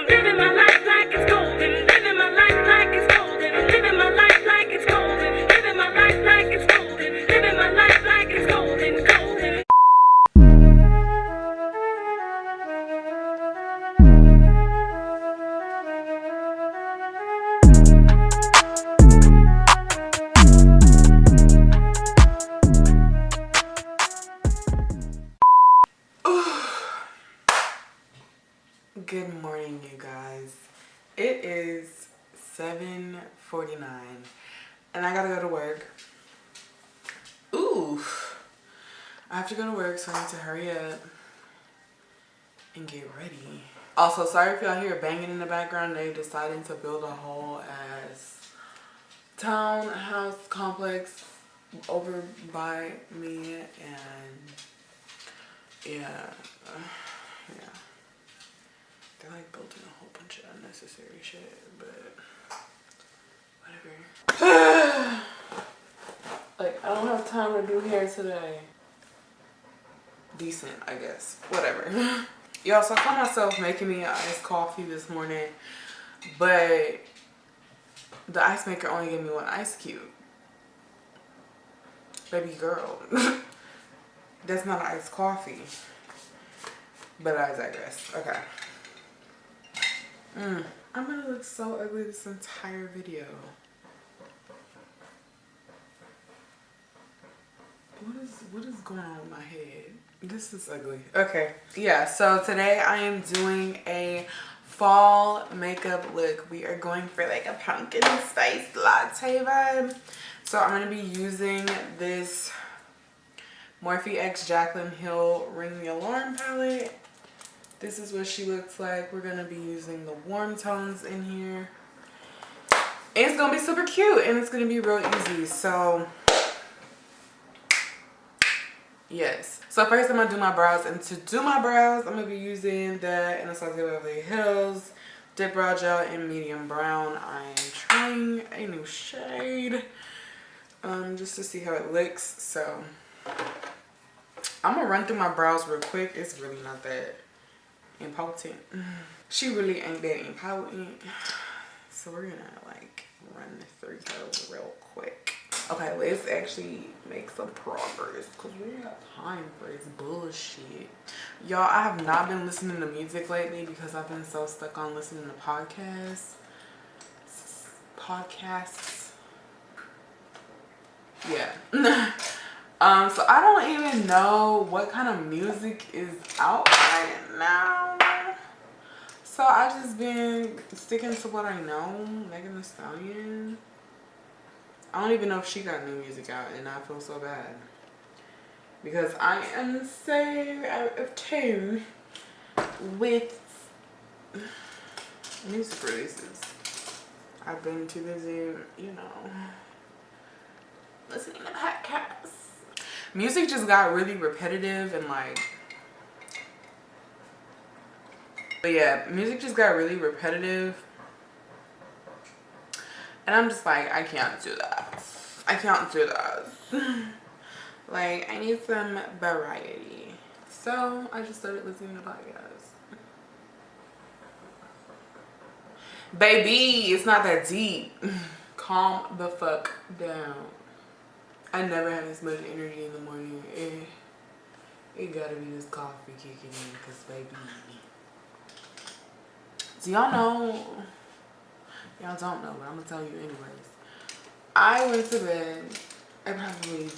living my life like it's golden, living my life like it's golden, living my life like it's golden, living my life like it's golden, living my life like it's golden, golden. Good morning, you guys. It is 7:49 and I gotta go to work. Ooh, I have to go to work, so I need to hurry up and get ready. Also, sorry if y'all hear banging in the background. They decided to build a whole ass townhouse complex over by me, and yeah. They're like building a whole bunch of unnecessary shit, but whatever. Like, I don't have time to do hair today. Decent, I guess. Whatever. Y'all, so I caught myself making me an iced coffee this morning, but the ice maker only gave me one ice cube. Baby girl. That's not an iced coffee. But I digress. Okay. I'm gonna look so ugly this entire video. What is going on with my head? This is ugly. Okay, yeah, so today I am doing a fall makeup look. We are going for like a pumpkin spice latte vibe. So I'm gonna be using this Morphe x JACLYN Hill Ring the Alarm palette. This is what she looks like. We're going to be using the warm tones in here. And it's going to be super cute. And it's going to be real easy. So, yes. So first I'm going to do my brows. And to do my brows, I'm going to be using the Anastasia Beverly Hills Dip Brow Gel in medium brown. I'm trying a new shade. Just to see how it looks. So, I'm going to run through my brows real quick. It's really not that important. She really ain't that important, so we're gonna like run through those real quick. Okay, let's actually make some progress because we ain't got time for this bullshit. Y'all, I have not been listening to music lately because I've been so stuck on listening to podcasts. Yeah. So I don't even know what kind of music is out right now. So I just been sticking to what I know. Megan Thee Stallion. I don't even know if she got new music out, and I feel so bad because I am so out of tune with music releases. I've been too busy, you know, listening to podcasts. Music just got really repetitive and like, but yeah, music just got really repetitive. And I'm just like, I can't do that. I can't do that. Like, I need some variety. So I just started listening to podcasts. Baby, it's not that deep. Calm the fuck down. I never have this much energy in the morning. It gotta be this coffee kicking in, because baby. So y'all know, y'all don't know, but I'm gonna tell you anyways. I went to bed at probably,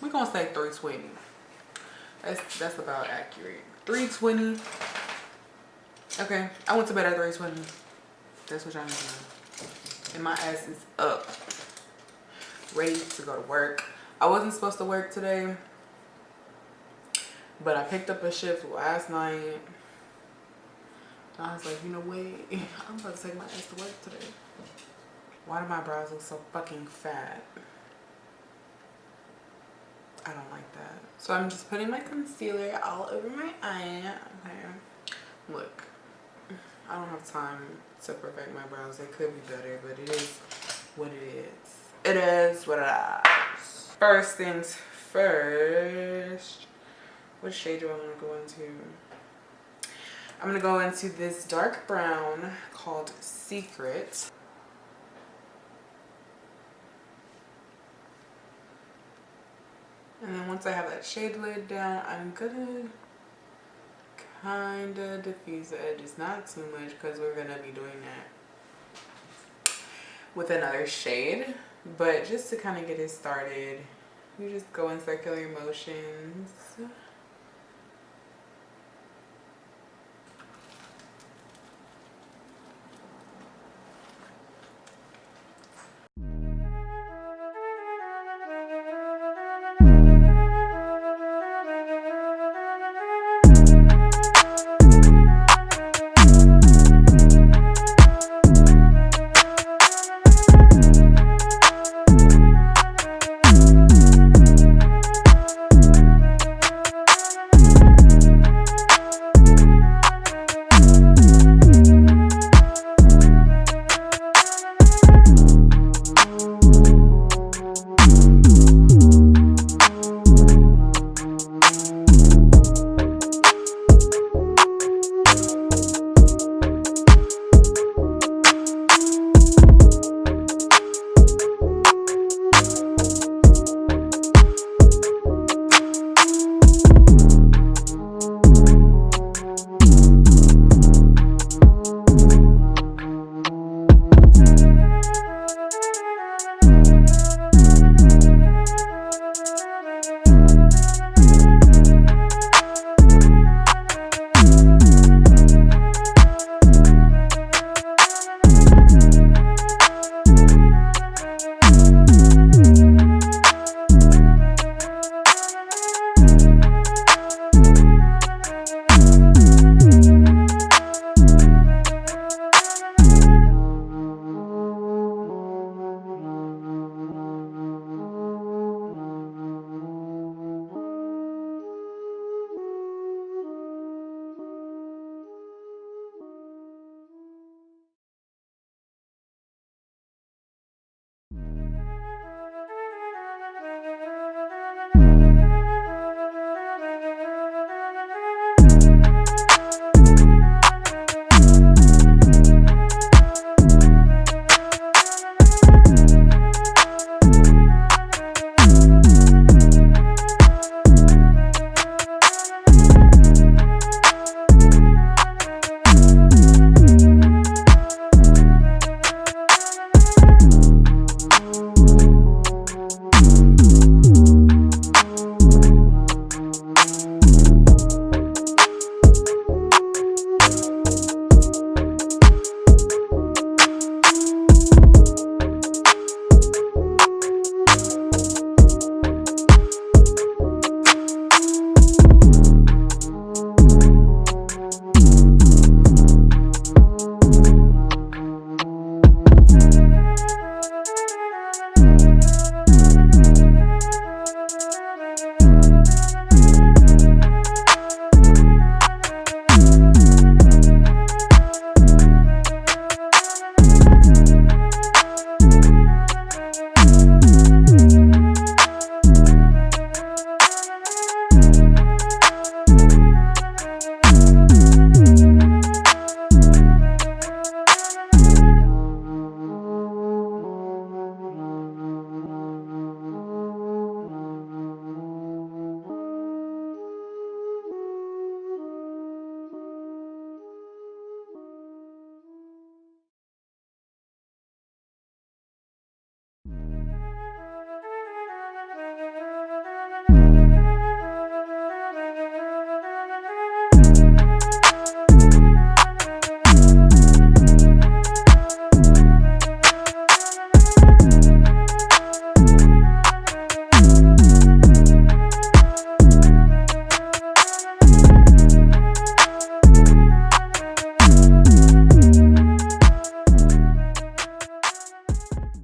we're gonna say 3:20. That's about accurate. 3:20. Okay, I went to bed at 3:20. That's what y'all need to know. And my ass is up, ready to go to work. I wasn't supposed to work today, but I picked up a shift last night. I was like, you know what? I'm about to take my ass to work today. Why do my brows look so fucking fat? I don't like that. So I'm just putting my concealer all over my eye. Okay. Look, I don't have time to perfect my brows. They could be better, but it is what it is. It is what it is. First things first. What shade do I want to go into? I'm gonna go into this dark brown called Secret. And then once I have that shade laid down, I'm gonna kind of diffuse the edges, not too much, because we're gonna be doing that with another shade. But just to kind of get it started, you just go in circular motions.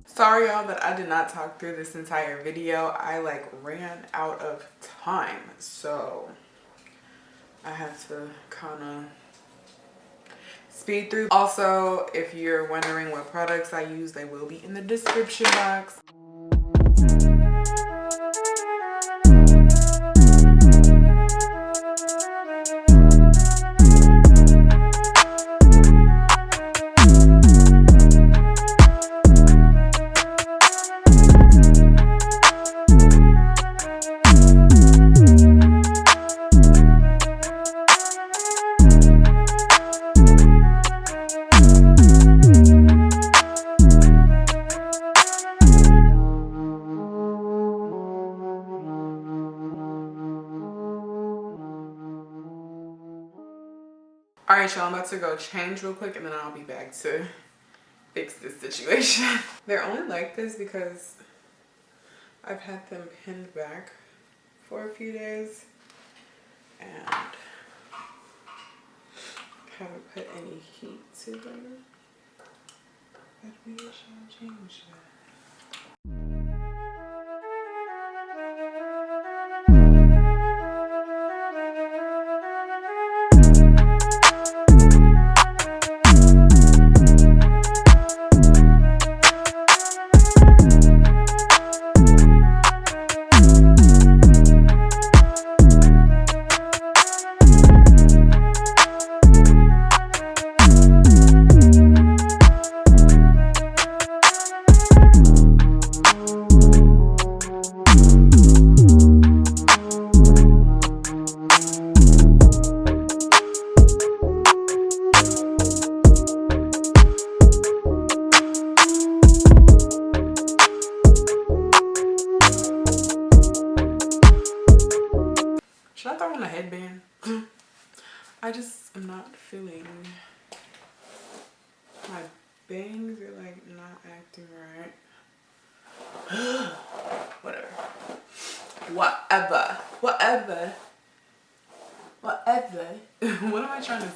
Sorry y'all that I did not talk through this entire video. I like ran out of time, so I had to kind of speed through. Also, if you're wondering what products I use, they will be in the description box. Alright, y'all, I'm about to go change real quick and then I'll be back to fix this situation. They're only like this because I've had them pinned back for a few days and haven't put any heat to them. But we shall change that. Should I throw on a headband? I just am not feeling, my bangs are like not acting right. Whatever. Whatever. What am I trying to